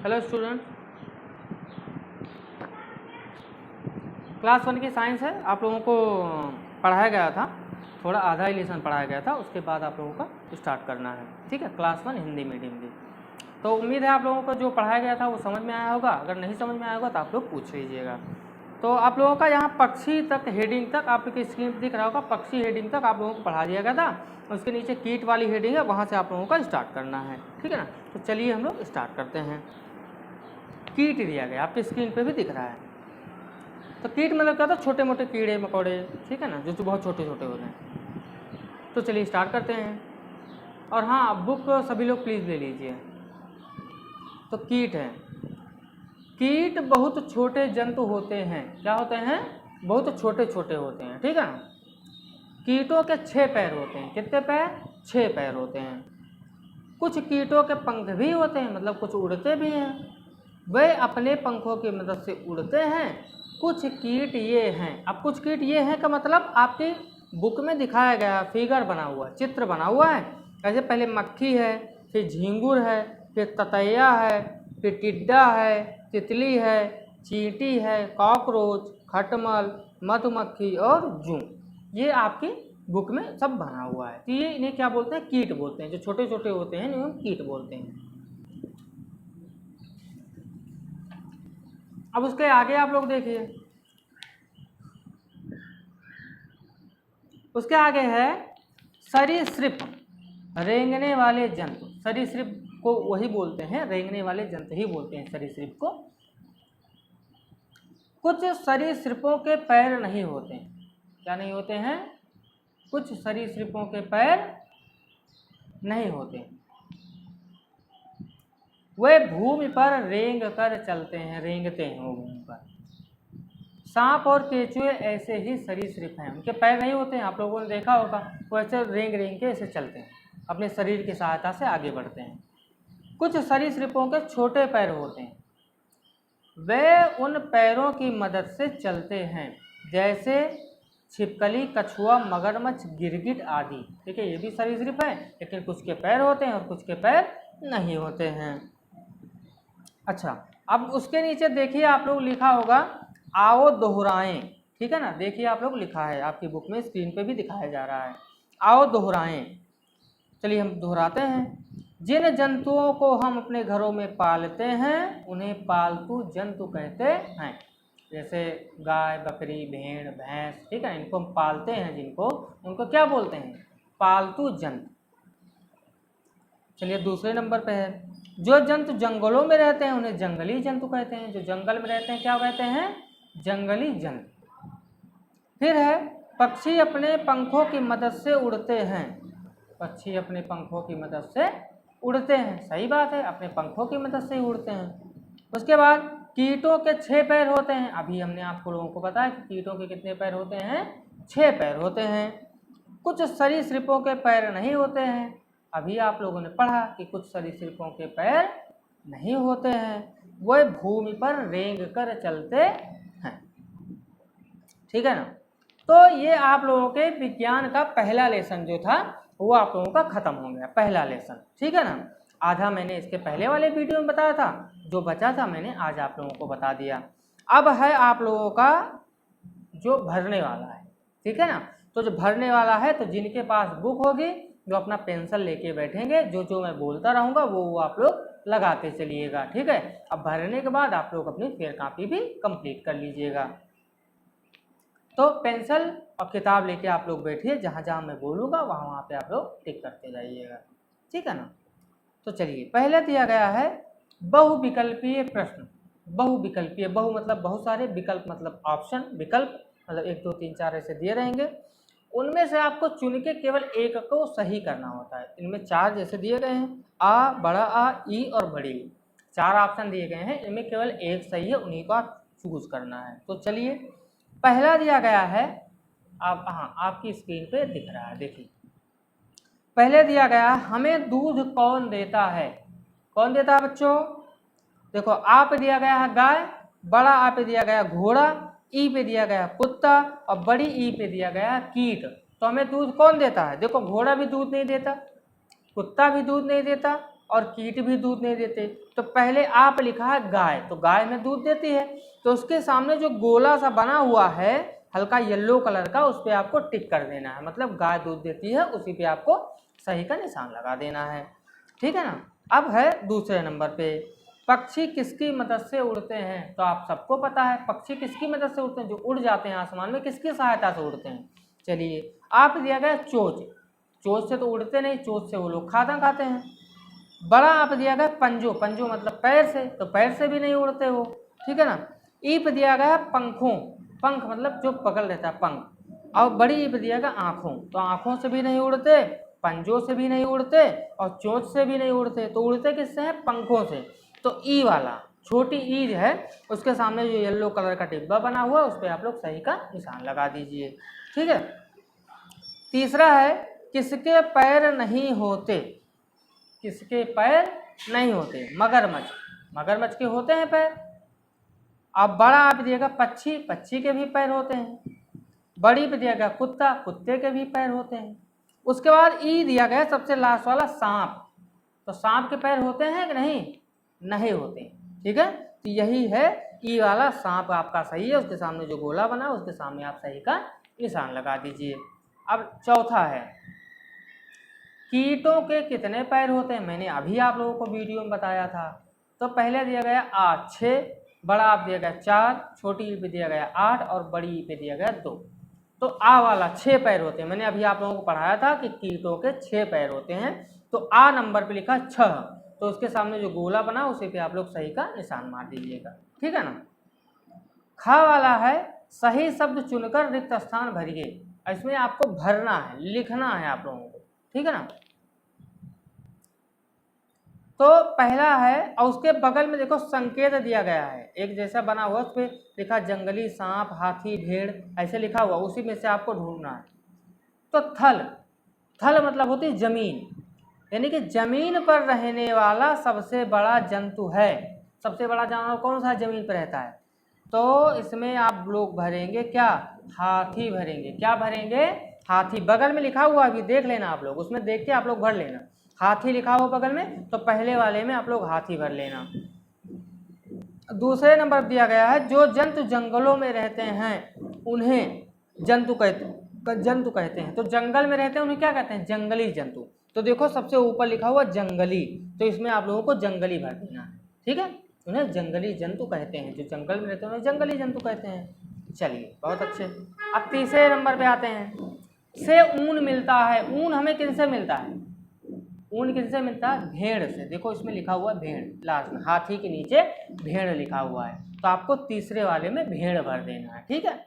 Hello student, class 1 की science है। आप लोगों को पढ़ाया गया था, थोड़ा आधा ही लेसन पढ़ाया गया था, उसके बाद आप लोगों का स्टार्ट करना है। ठीक है, क्लास 1 हिंदी मीडियम की। तो उम्मीद है आप लोगों को जो पढ़ाया गया था वो समझ में आया होगा। अगर नहीं समझ में आया होगा तो आप लोग पूछ लीजिएगा। तो आप लोगों का यहाँ पक्षी तक हेडिंग तक आपकी स्क्रीन पर दिख रहा होगा, पक्षी हेडिंग तक आप लोगों को पढ़ा दिया गया था। उसके नीचे कीट वाली हेडिंग है, वहाँ से आप लोगों का स्टार्ट करना है। ठीक है ना, तो चलिए हम लोग स्टार्ट करते हैं। कीट दिया गया, आपकी स्क्रीन पे भी दिख रहा है। तो कीट मतलब क्या होता है? छोटे मोटे कीड़े मकोड़े, ठीक है ना, जो बहुत छोटे छोटे होते हैं। तो चलिए स्टार्ट करते हैं। और हाँ, बुक सभी लोग प्लीज़ ले लीजिए। तो कीट है। कीट बहुत छोटे जंतु होते हैं। क्या होते हैं? बहुत छोटे छोटे होते हैं। ठीक है ना। कीटों के 6 पैर होते हैं। कितने पैर? 6 पैर होते हैं। कुछ कीटों के पंख भी होते हैं, मतलब कुछ उड़ते भी हैं। वे अपने पंखों की मदद से उड़ते हैं। कुछ कीट ये हैं। अब कुछ कीट ये हैं का मतलब आपकी बुक में दिखाया गया, फिगर बना हुआ, चित्र बना हुआ है। ऐसे पहले मक्खी है, फिर झींगुर है, फिर ततैया है, फिर टिड्डा है, तितली है, चींटी है, कॉकरोच, खटमल, मधुमक्खी और जूं। ये आपकी बुक में सब बना हुआ है। तो ये इन्हें क्या बोलते हैं? कीट बोलते हैं। जो छोटे छोटे होते हैं इन्हें कीट बोलते हैं। अब उसके आगे आप लोग देखिए, उसके आगे है सरीसृप, रेंगने वाले जंतु। सरीसृप को वही बोलते हैं, रेंगने वाले जंतु ही बोलते हैं सरीसृप को। कुछ सरीसृपों के पैर नहीं होते। क्या नहीं होते हैं? कुछ सरीसृपों के पैर नहीं होते। वे भूमि पर रेंग कर चलते हैं, रेंगते हैं वो भूमि पर। सांप और केचुए ऐसे ही सरीसृप हैं। उनके पैर नहीं होते हैं, आप लोगों ने देखा होगा, वो ऐसे रेंग रेंग के ऐसे चलते हैं, अपने शरीर की सहायता से आगे बढ़ते हैं। कुछ सरीसृपों के छोटे पैर होते हैं। वे उन पैरों की मदद से चलते हैं, जैसे छिपकली, कछुआ, मगरमच्छ, गिरगिट आदि। ठीक है, ये भी सरीसृप है, लेकिन कुछ के पैर होते हैं और कुछ के पैर नहीं होते हैं। अच्छा, अब उसके नीचे देखिए, आप लोग लिखा होगा आओ दोहराएं। ठीक है ना, देखिए आप लोग लिखा है आपकी बुक में, स्क्रीन पे भी दिखाया जा रहा है। आओ दोहराएं। चलिए हम दोहराते हैं। जिन जंतुओं को हम अपने घरों में पालते हैं उन्हें पालतू जंतु कहते हैं। जैसे गाय, बकरी, भेड़, भैंस, ठीक है, इनको हम पालते हैं, जिनको, उनको क्या बोलते हैं? पालतू जंतु। चलिए दूसरे नंबर पे है, जो जंतु जंगलों में रहते हैं उन्हें जंगली जंतु कहते हैं। जो जंगल में रहते हैं क्या कहते हैं? जंगली जंतु। फिर है पक्षी अपने पंखों की मदद से उड़ते हैं। पक्षी अपने पंखों की मदद से उड़ते हैं, सही बात है, अपने पंखों की मदद से ही उड़ते हैं। उसके बाद कीटों के 6 पैर होते हैं। अभी हमने आपको लोगों को बताया कि कीटों के कितने पैर होते हैं? 6 पैर होते हैं। कुछ सरीसृपों के पैर नहीं होते हैं। अभी आप लोगों ने पढ़ा कि कुछ सरीसृपों के पैर नहीं होते हैं, वे भूमि पर रेंग कर चलते हैं। ठीक है ना। तो ये आप लोगों के विज्ञान का पहला लेसन जो था वो आप लोगों का खत्म हो गया, पहला लेसन। ठीक है ना। आधा मैंने इसके पहले वाले वीडियो में बताया था, जो बचा था मैंने आज आप लोगों को बता दिया। अब है आप लोगों का जो भरने वाला है। ठीक है ना। तो जो भरने वाला है, तो जिनके पास बुक होगी जो अपना पेंसिल लेके बैठेंगे, जो जो मैं बोलता रहूँगा वो आप लोग लगाते चलिएगा। ठीक है। अब भरने के बाद आप लोग अपनी फेयर कॉपी भी कंप्लीट कर लीजिएगा। तो पेंसिल और किताब लेके आप लोग बैठिए, जहाँ जहाँ मैं बोलूँगा वहाँ वहाँ पे आप लोग टिक करते जाइएगा। ठीक है ना। तो चलिए, पहले दिया गया है बहुविकल्पीय प्रश्न। बहुविकल्पीय, बहु मतलब बहुत सारे, विकल्प मतलब ऑप्शन, विकल्प मतलब 1 2 3 4 ऐसे दिए रहेंगे। उनमें से आपको चुन के केवल एक को सही करना होता है। इनमें 4 जैसे दिए गए हैं, आ, बड़ा आ, ई और बड़ी ई, 4 ऑप्शन दिए गए हैं। इनमें केवल एक सही है, उन्हीं को आप चूज करना है। तो चलिए, पहला दिया गया है, आप, हाँ, आपकी स्क्रीन पे दिख रहा है, देखिए। पहले दिया गया है, हमें दूध कौन देता है? कौन देता है बच्चों? देखो, आ पे दिया गया है गाय, बड़ा आ पे दिया गया घोड़ा, ई पे दिया गया कुत्ता और बड़ी ई पे दिया गया कीट। तो हमें दूध कौन देता है? देखो, घोड़ा भी दूध नहीं देता, कुत्ता भी दूध नहीं देता और कीट भी दूध नहीं देते। तो पहले आप लिखा है गाय, तो गाय में दूध देती है, तो उसके सामने जो गोला सा बना हुआ है हल्का येलो कलर का, उस पर आपको टिक कर देना है, मतलब गाय दूध देती है, उसी पे आपको सही का निशान लगा देना है। ठीक है ना। अब है दूसरे नंबर पे, पक्षी किसकी मदद से उड़ते हैं? तो आप सबको पता है पक्षी किसकी मदद से उड़ते हैं, जो उड़ जाते हैं आसमान में, किसकी सहायता से उड़ते हैं? चलिए, आप दिया गया चोंच, चोंच से तो उड़ते नहीं, चोंच से वो लोग खाना खाते हैं। बड़ा आप दिया गया पंजो, पंजो मतलब पैर से, तो पैर से भी नहीं उड़ते वो। ठीक है ना। ईप दिया गया पंखों, पंख मतलब जो पकड़ लेता है पंख, और बड़ी ईप दिया गया आँखों, तो आँखों से भी नहीं उड़ते, पंजों से भी नहीं उड़ते और चोंच से भी नहीं उड़ते, तो उड़ते किससे हैं? पंखों से। तो ई वाला छोटी ई है, उसके सामने जो येलो कलर का डिब्बा बना हुआ है उस पर आप लोग सही का निशान लगा दीजिए। ठीक है। तीसरा है, किसके पैर नहीं होते? किसके पैर नहीं होते? मगरमच्छ, मगरमच्छ के होते हैं पैर। अब बड़ा आप दिएगा पक्षी, पक्षी के भी पैर होते हैं। बड़ी पे दिया गया कुत्ता, कुत्ते के भी पैर होते हैं। उसके बाद ई दिया गया सबसे लास्ट वाला सांप, तो सांप के पैर होते हैं कि नहीं? नहीं होते। ठीक है। तो यही है ई वाला सांप आपका सही है, उसके सामने जो गोला बना उसके सामने आप सही का निशान लगा दीजिए। अब चौथा है, कीटों के कितने पैर होते हैं? मैंने अभी आप लोगों को वीडियो में बताया था। तो पहले दिया गया 6, बड़ा आप दिया गया 4, छोटी ई पे दिया गया 8 और बड़ी ई पे दिया गया 2। तो आ वाला 6 पैर होते हैं, मैंने अभी आप लोगों को पढ़ाया था कि कीटों के 6 पैर होते हैं। तो आ नंबर पे लिखा 6, तो उसके सामने जो गोला बना उसी पे आप लोग सही का निशान मार दीजिएगा। ठीक है ना। खा वाला है, सही शब्द चुनकर रिक्त स्थान भरिए। इसमें आपको भरना है, लिखना है आप लोगों को। ठीक है ना। तो पहला है, और उसके बगल में देखो संकेत दिया गया है, एक जैसा बना हुआ, उस पर लिखा जंगली सांप, हाथी, भेड़, ऐसे लिखा हुआ, उसी में से आपको ढूंढना है। तो थल, थल मतलब होती है जमीन, यानी कि जमीन पर रहने वाला सबसे बड़ा जंतु है। सबसे बड़ा जानवर कौन सा जमीन पर रहता है? तो इसमें आप लोग भरेंगे क्या? हाथी भरेंगे। क्या भरेंगे? हाथी। बगल में लिखा हुआ अभी देख लेना आप लोग, उसमें देख के आप लोग भर लेना। हाथी लिखा हुआ बगल में, तो पहले वाले में आप लोग हाथी भर लेना। दूसरे नंबर दिया गया है, जो जंतु जंगलों में रहते हैं उन्हें जंतु कहते हैं। तो जंगल में रहते हैं उन्हें क्या कहते हैं? जंगली जंतु। तो देखो सबसे ऊपर लिखा हुआ जंगली, तो इसमें आप लोगों को जंगली भर देना है। ठीक है। उन्हें जंगली जंतु कहते हैं, जो जंगल में रहते हैं उन्हें जंगली जंतु कहते हैं। चलिए, बहुत अच्छे। अब तीसरे नंबर पे आते हैं, से ऊन मिलता है। ऊन हमें किनसे मिलता है? ऊन किनसे मिलता है? भेड़ से। देखो इसमें लिखा हुआ है भेड़, लास्ट में हाथी के नीचे भेड़ लिखा हुआ है, तो आपको तीसरे वाले में भेड़ भर देना है। ठीक है।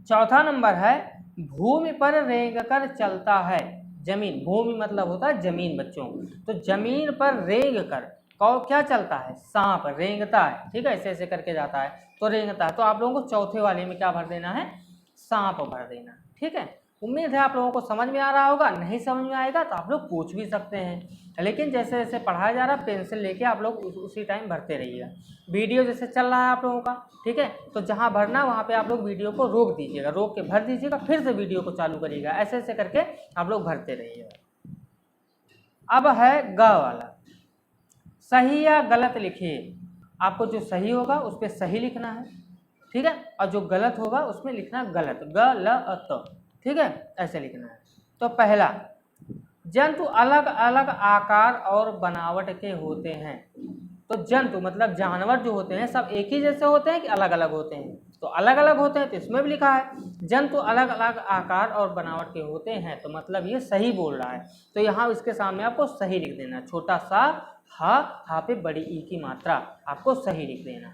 चौथा नंबर है, भूमि पर रेंगकर चलता है। जमीन, भूमि मतलब होता है जमीन बच्चों, तो जमीन पर रेंग कर क्या चलता है? सांप रेंगता है। ठीक है, ऐसे ऐसे करके जाता है तो रेंगता है। तो आप लोगों को चौथे वाले में क्या भर देना है? सांप भर देना। ठीक है। उम्मीद है आप लोगों को समझ में आ रहा होगा। नहीं समझ में आएगा तो आप लोग पूछ भी सकते हैं, लेकिन जैसे जैसे पढ़ाया जा रहा है पेंसिल लेके आप लोग उसी टाइम भरते रहिएगा। वीडियो जैसे चल रहा है आप लोगों का, ठीक है, तो जहाँ भरना वहाँ पे आप लोग वीडियो को रोक दीजिएगा, रोक के भर दीजिएगा, फिर से वीडियो को चालू करिएगा, ऐसे ऐसे करके आप लोग भरते रहिएगा। अब है ग वाला, सही या गलत लिखिए। आपको जो सही होगा उस पर सही लिखना है, ठीक है, और जो गलत होगा उसमें लिखना गलत, गलत। ठीक है, ऐसे लिखना है। तो पहला, जंतु अलग अलग आकार और बनावट के होते हैं। तो जंतु मतलब जानवर जो होते हैं सब एक ही जैसे होते हैं कि अलग अलग होते हैं? तो अलग अलग होते हैं, तो इसमें भी लिखा है जंतु अलग अलग आकार और बनावट के होते हैं, तो मतलब ये सही बोल रहा है। तो यहाँ इसके सामने आपको सही लिख देना, छोटा सा हा पे बड़ी ई की मात्रा, आपको सही लिख देना।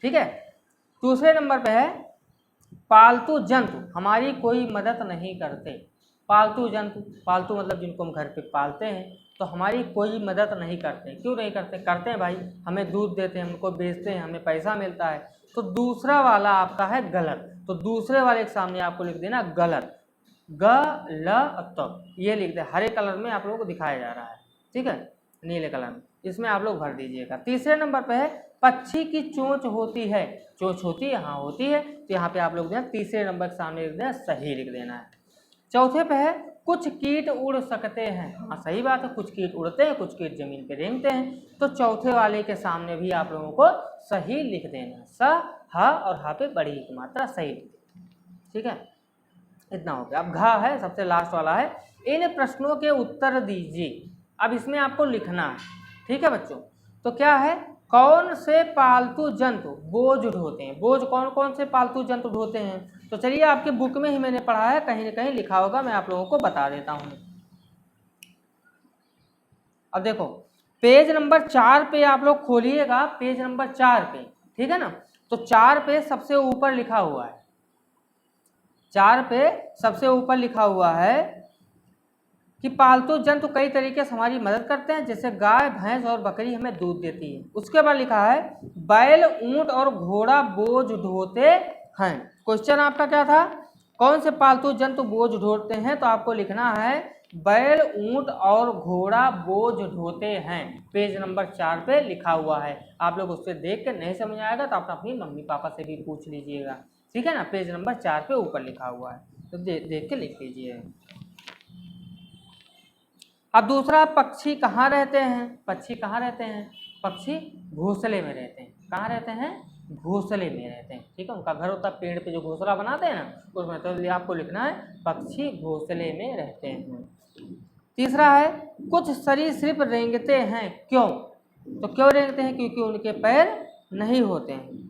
ठीक है। दूसरे नंबर पे है, पालतू जंतु हमारी कोई मदद नहीं करते। पालतू जंतु, पालतू मतलब जिनको हम घर पे पालते हैं, तो हमारी कोई मदद नहीं करते। क्यों नहीं करते? करते हैं भाई, हमें दूध देते हैं, हमको बेचते हैं, हमें पैसा मिलता है। तो दूसरा वाला आपका है गलत, तो दूसरे वाले के सामने आपको लिख देना गलत, गलत, ये लिख दे। हरे कलर में आप लोगों को दिखाया जा रहा है, ठीक है, नीले कलर में, इसमें आप लोग भर दीजिएगा। तीसरे नंबर पे है, पक्षी की चोंच होती है। चोंच होती है, हाँ होती है, तो यहाँ पे आप लोग जो है तीसरे नंबर के सामने लिख देना, सही लिख देना है। चौथे पे है, कुछ कीट उड़ सकते हैं। हाँ सही बात है, कुछ कीट उड़ते हैं, कुछ कीट जमीन पे रेंगते हैं। तो चौथे वाले के सामने भी आप लोगों को सही लिख देना, स, ह और ह पे बड़ी की मात्रा सही। ठीक है, इतना हो गया। अब घ है, सबसे लास्ट वाला है, इन प्रश्नों के उत्तर दीजिए। अब इसमें आपको लिखना है। ठीक है बच्चों, तो क्या है, कौन से पालतू जंतु बोझ ढोते हैं? बोझ कौन कौन से पालतू जंतु ढोते हैं? तो चलिए, आपके बुक में ही मैंने पढ़ा है, कहीं ना कहीं लिखा होगा, मैं आप लोगों को बता देता हूँ। अब देखो, पेज नंबर 4 पे आप लोग खोलिएगा, पेज नंबर 4 पे, ठीक है ना। तो 4 पे सबसे ऊपर लिखा हुआ है, 4 पे सबसे ऊपर लिखा हुआ है कि पालतू जंतु कई तरीके से हमारी मदद करते हैं, जैसे गाय, भैंस और बकरी हमें दूध देती है। उसके बाद लिखा है बैल, ऊंट और घोड़ा बोझ ढोते हैं। क्वेश्चन आपका क्या था, कौन से पालतू जंतु बोझ ढोते हैं? तो आपको लिखना है बैल, ऊंट और घोड़ा बोझ ढोते हैं। पेज नंबर 4 पे लिखा हुआ है। आप लोग उससे देख के नहीं समझ आएगा तो आप अपनी मम्मी पापा से भी पूछ लीजिएगा। ठीक है ना, पेज नंबर 4 पे ऊपर लिखा हुआ है, तो देख के लिख लीजिए। अब दूसरा, पक्षी कहाँ रहते हैं? पक्षी कहाँ रहते हैं? पक्षी घोंसले में रहते हैं। कहाँ रहते हैं? घोंसले में रहते हैं। ठीक है, उनका घर होता है पेड़ पे जो घोंसला बनाते हैं ना, उसमें। तो आपको लिखना है पक्षी घोंसले में रहते हैं। तीसरा है, कुछ सरीसृप रेंगते हैं, क्यों? तो क्यों रेंगते हैं? क्योंकि उनके पैर नहीं होते हैं।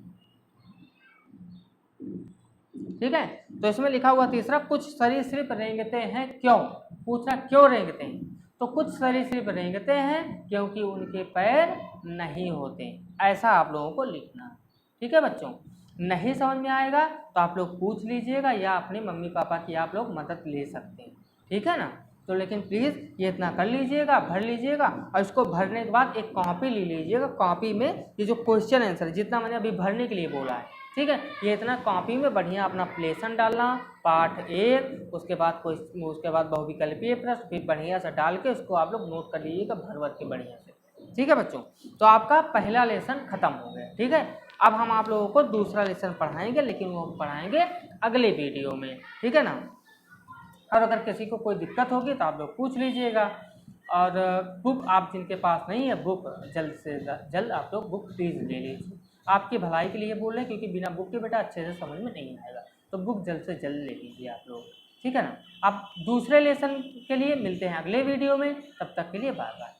ठीक है, तो इसमें लिखा हुआ तीसरा, कुछ सरीसृप रेंगते हैं, क्यों? पूछना क्यों रेंगते हैं, तो कुछ सरीसृप रेंगते हैं क्योंकि उनके पैर नहीं होते। ऐसा आप लोगों को लिखना है। ठीक है बच्चों, नहीं समझ में आएगा तो आप लोग पूछ लीजिएगा या अपने मम्मी पापा की आप लोग मदद ले सकते हैं। ठीक है ना, तो लेकिन प्लीज़ ये इतना कर लीजिएगा, भर लीजिएगा, और इसको भरने के बाद एक कॉपी ले लीजिएगा। कॉपी में ये जो क्वेश्चन आंसर जितना मैंने अभी भरने के लिए बोला है, ठीक है, ये इतना कॉपी में बढ़िया अपना प्लेसन डालना, पार्ट 1, उसके बाद बहुविकल्पीय प्रश्न, फिर बढ़िया से डाल के उसको आप लोग नोट कर लीजिएगा भर के बढ़िया से। ठीक है बच्चों, तो आपका पहला लेसन खत्म हो गया। ठीक है, अब हम आप लोगों को दूसरा लेसन पढ़ाएंगे, लेकिन वो पढ़ाएंगे अगले वीडियो में। ठीक है ना, और अगर किसी को कोई दिक्कत होगी तो आप लोग पूछ लीजिएगा। और बुक आप जिनके पास नहीं है, बुक जल्द से जल्द आप लोग बुक प्लीज़ ले लीजिए। आपकी भलाई के लिए बोल रहे हैं, क्योंकि बिना बुक के बेटा अच्छे से समझ में नहीं आएगा। तो बुक जल्द से जल्द ले लीजिए आप लोग। ठीक है ना, आप दूसरे लेसन के लिए मिलते हैं अगले वीडियो में, तब तक के लिए बाय बाय।